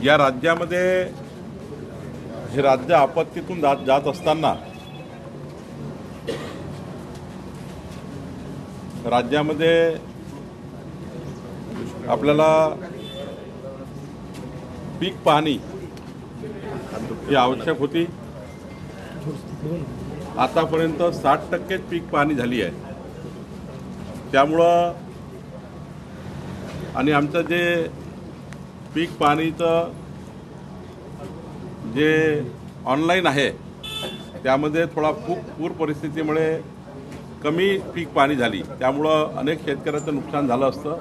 या राज्यामध्ये हे राज्य आपत्तीतून जात असताना राज्यामध्ये आपल्याला पीक पाहणी ही आवश्यक होती। आतापर्यंत 60% पीक पाहणी झाली आहे। त्यामुळं आणि आमचं जे पीक पाहणीचं जे ऑनलाईन आहे त्यामध्ये थोडा पूर परिस्थितीमुळे कमी पीक पाहणी झाली, त्यामुळं अनेक शेतकऱ्यांचं नुकसान झालं असतं।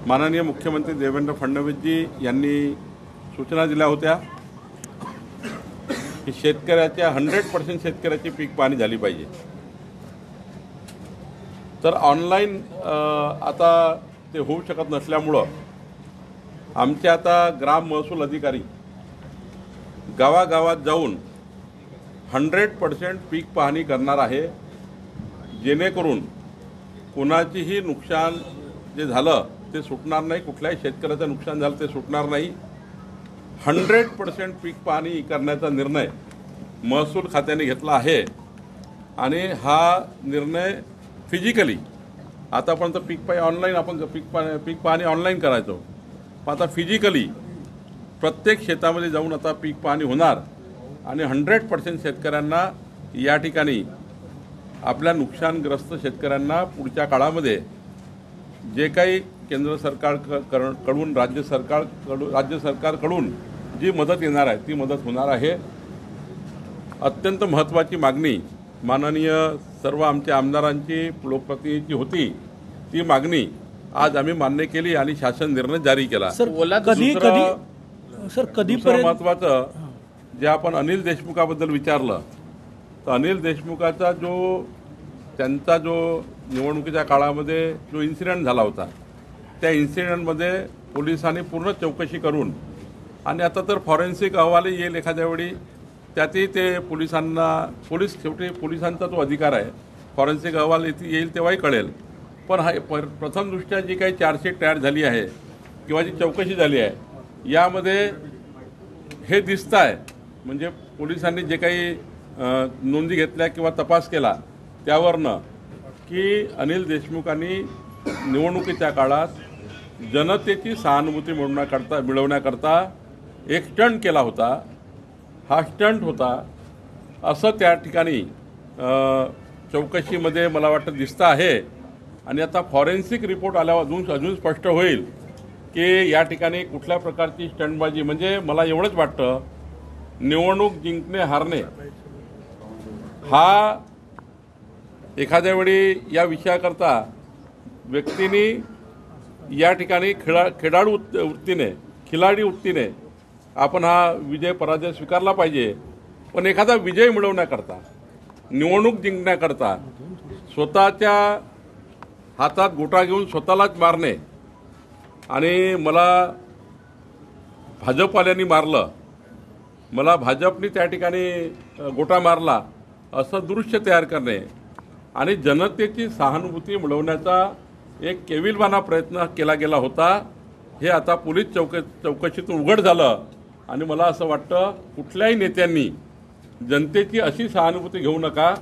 माननीय मुख्यमंत्री देवेंद्र फडणवीसजी यांनी सूचना दिल्या होत्या की शेतकऱ्याच्या 100% शेतकऱ्याची पीक पाहणी झाली पाहिजे। तर ऑनलाईन आता ते होऊ शकत नसल्यामुळं आमचे आता ग्राम महसूल अधिकारी गावागावात जाऊन 100% पीक पाहणी करणार आहे, जेणेकरून कोणाचीही नुकसान जे झालं ते सुटणार नाही, कुठल्याही शेतकऱ्याचं नुकसान झालं ते सुटणार नाही। 100% पीक पाहणी करण्याचा निर्णय महसूल खात्याने घेतला आहे आणि हा निर्णय फिजिकली आतापर्यंत आपण पीक पाहणी ऑनलाईन करायचो, पण आता फिजिकली प्रत्येक शेतामध्ये जाऊन आता पीक पाहणी होणार आणि 100% शेतकऱ्यांना या ठिकाणी आपल्या नुकसानग्रस्त शेतकऱ्यांना पुढच्या काळामध्ये जे काही केंद्र सरकारकडून राज्य सरकारकडून जी मदत येणार आहे ती मदत होणार आहे। अत्यंत महत्त्वाची मागणी माननीय सर्व आमच्या आमदारांची लोकप्रतिनिधींची होती, ती मागणी आज आम्ही मान्य केली आणि शासन निर्णय जारी केला। दुसरं महत्त्वाचं जे आपण अनिल देशमुखाबद्दल विचारलं, तर अनिल देशमुखाचा त्यांचा जो निवडणुकीच्या काळामध्ये जो इन्सिडेंट झाला होता, त्या इन्सिडेंटमध्ये पोलिसांनी पूर्ण चौकशी करून आणि आता तर फॉरेन्सिक अहवालही येईल एखाद्या वेळी, त्यातही ते शेवटी पोलिसांचा तो अधिकार आहे, फॉरेन्सिक अहवाल येईल तेव्हाही कळेल। पण हा प्रथमदृष्ट्या जी काही चार्जशीट तयार झाली आहे किंवा जी चौकशी झाली आहे यामध्ये हे दिसतं आहे, म्हणजे पोलिसांनी जे काही नोंदी घेतल्या किंवा तपास केला त्यावरनं की अनिल देशमुखांनी निवडणुकीच्या काळात जनतेची सहानुभूती मिळवण्याकरता एक स्टंट केला होता, हा स्टंट होता असं त्या ठिकाणी चौकशीमध्ये मला वाटतं दिसतं आहे। आणि आता फॉरेन्सिक रिपोर्ट आल्यावर अजून स्पष्ट होईल की या ठिकाणी कुठल्या प्रकारची स्टंटबाजी, म्हणजे मला एवढंच वाटतं निवडणूक जिंकणे हारणे हा एखाद्या वेळी या विषयाकरता व्यक्तींनी या ठिकाणी खिलाडी वृत्तीने आपण हा विजय पराजय स्वीकारला पाहिजे। पण एखादा विजय मिळवण्याकरता, निवडणूक जिंकण्याकरता स्वतःच्या हातात गोटा घेऊन स्वतःलाच मारणे आणि मला भाजपवाल्यांनी मारलं, मला भाजपने त्या ठिकाणी गोटा मारला असं दृश्य तयार करणे आणि जनतेची सहानुभूती मिळवण्याचा एक केविलवाना प्रयत्न केला गेला होता, हे आता पोलीस चौकशीतून उघड झालं। आणि मला असं वाटतं कुठल्याही नेत्यांनी जनतेची अशी सहानुभूती घेऊ नका,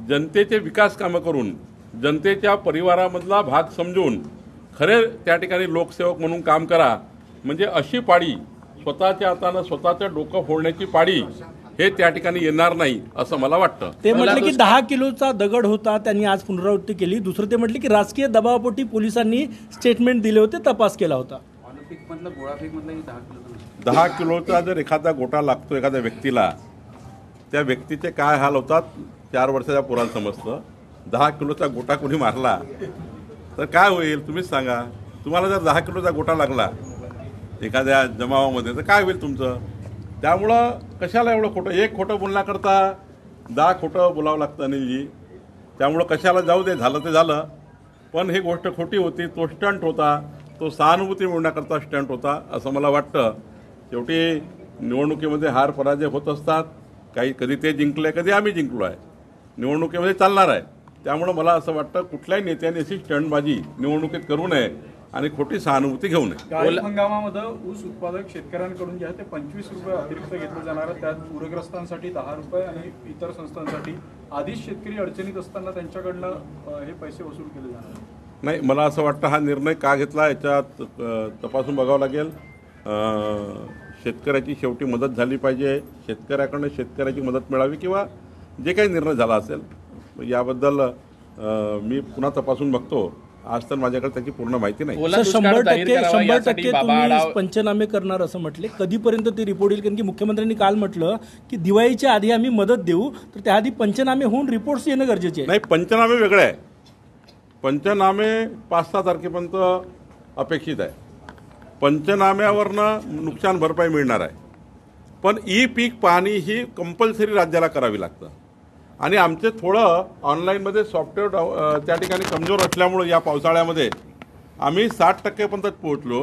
जनतेचे विकास कामं करून जनतेच्या परिवारामधला भाग समजून खरे त्या ठिकाणी लोकसेवक म्हणून काम करा, म्हणजे अशी पाळी स्वतःच्या हातानं स्वतःचं डोकं फोडण्याची पाळी हे त्या ठिकाणी येणार नाही असं मला वाटतं। ते म्हटले की 10 किलोचा दगड होता, त्यांनी आज पुनरावृत्ती केली। दुसरं ते म्हटले की राजकीय दबावापोटी पोलिसांनी स्टेटमेंट दिले होते, तपास केला होता। 10 किलोचा जर एखादा गोटा लागतो एखाद्या व्यक्तीला, त्या व्यक्तीचे काय हाल होतात 4 वर्षाच्या पोराला समजतं। 10 किलोचा गोटा कोणी मारला तर काय होईल तुम्हीच सांगा। तुम्हाला जर 10 किलोचा गोटा लागला एखाद्या जमावामध्ये तर काय होईल तुमचं? त्यामुळं कशाला एवढं खोटं, एक खोटं बोलण्याकरता 10 खोटं बोलावं लागतं अनिलजी। त्यामुळं कशाला जाऊ दे, झालं ते झालं, पण ही गोष्ट खोटी होती, तो स्टंट होता, तो सहानुभूती मिळवण्याकरता स्टंट होता असं मला वाटतं। शेवटी निवडणुकीमध्ये हार पराजय होत असतात, कधी ते जिंकले कधी आम्ही जिंकलो आहे, निवडणुकीमध्ये चालणार आहे। त्यामुळं मला असं वाटतं कुठल्याही नेत्याने अशी स्टंटबाजी निवडणुकीत करू नये। आणि खोटी सहानुभूती घेऊ नये. खरीप हंगामामध्ये ऊस उत्पादक शेतकऱ्यांकडून जे आहे ते 25 रुपये अतिरिक्त घेतलं जाणार आहे. त्यात पूरग्रस्तांसाठी 10 रुपये आणि इतर संस्थांसाठी आधीच शेतकरी अडचणीत असताना त्यांच्याकडनं हे पैसे वसूल केले जाणार आहेत. नाही, मला असं वाटतं हा निर्णय का घेतला याच्यात तपासून बघावं लागेल. शेतकऱ्याची शेवटी मदत झाली पाहिजे, शेतकऱ्याकडनं शेतकऱ्याची मदत मिळावी किंवा जे काही निर्णय झाला असेल याबद्दल मी पुन्हा तपासून बघतो. आज तर माझ्याकडे त्याची पूर्ण माहिती नाही. सर, 100% तुम्ही पंचनामे करणार असं म्हटले. कधीपर्यंत ते रिपोर्ट येईल? कारण की मुख्यमंत्र्यांनी काल म्हटलं की दिवाळीच्या आधी आम्ही मदत देऊ, तर त्याआधी पंचनामे होऊन रिपोर्ट्स येणं गरजेचे आहे. नाही, पंचनामे वेगळे आहे. पंचनामे 5-6 तारखेपर्यंत अपेक्षित आहे. पंचनाम्यावरनं नुकसान भरपाई मिळणार आहे. पण ई पीक पाहणी ही कंपल्सरी राज्याला करावी लागतं आणि आमचे थोडं ऑनलाईनमध्ये सॉफ्टवेअर त्या ठिकाणी कमजोर असल्यामुळं या पावसाळ्यामध्ये आम्ही 60% पर्यंत पोहोचलो.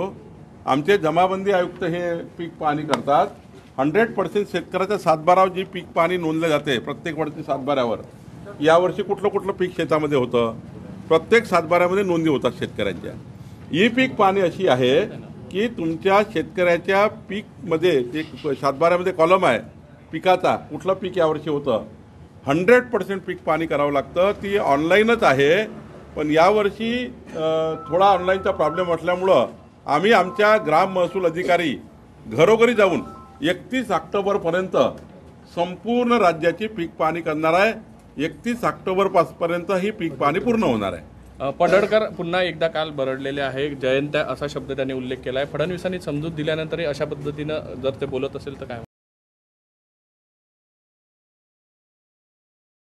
आमचे जमाबंदी आयुक्त हे पीक पाहणी करतात. 100% शेतकऱ्याच्या सातबारावर जी पीक पाहणी नोंदल्या जाते प्रत्येक वर्षी सातबाऱ्यावर, यावर्षी कुठलं पीक शेतामध्ये होतं प्रत्येक सातबाऱ्यामध्ये नोंदी होतात शेतकऱ्यांच्या. ई पीक पाहणी अशी आहे की तुमच्या शेतकऱ्याच्या पीकमध्ये जे सातबाऱ्यामध्ये कॉलम आहे पिकाचा, कुठलं पीक यावर्षी होतं, 100% पीक पाहणी करावं लागतं. ती ऑनलाईनच आहे. पण यावर्षी थोडा ऑनलाईनचा प्रॉब्लेम असल्यामुळं आम्ही आमच्या ग्राम महसूल अधिकारी घरोघरी जाऊन 31 ऑक्टोबरपर्यंत संपूर्ण राज्याची पीक पाहणी करणार आहे. 31 ऑक्टोबरपर्यंत ही पीक पाहणी पूर्ण होणार आहे. पडळकर पुन्हा एकदा काल बरडलेले आहे. जयंत असा शब्द त्यांनी उल्लेख केला आहे. फडणवीसांनी समजूत दिल्यानंतरही अशा पद्धतीनं जर ते बोलत असेल तर काय?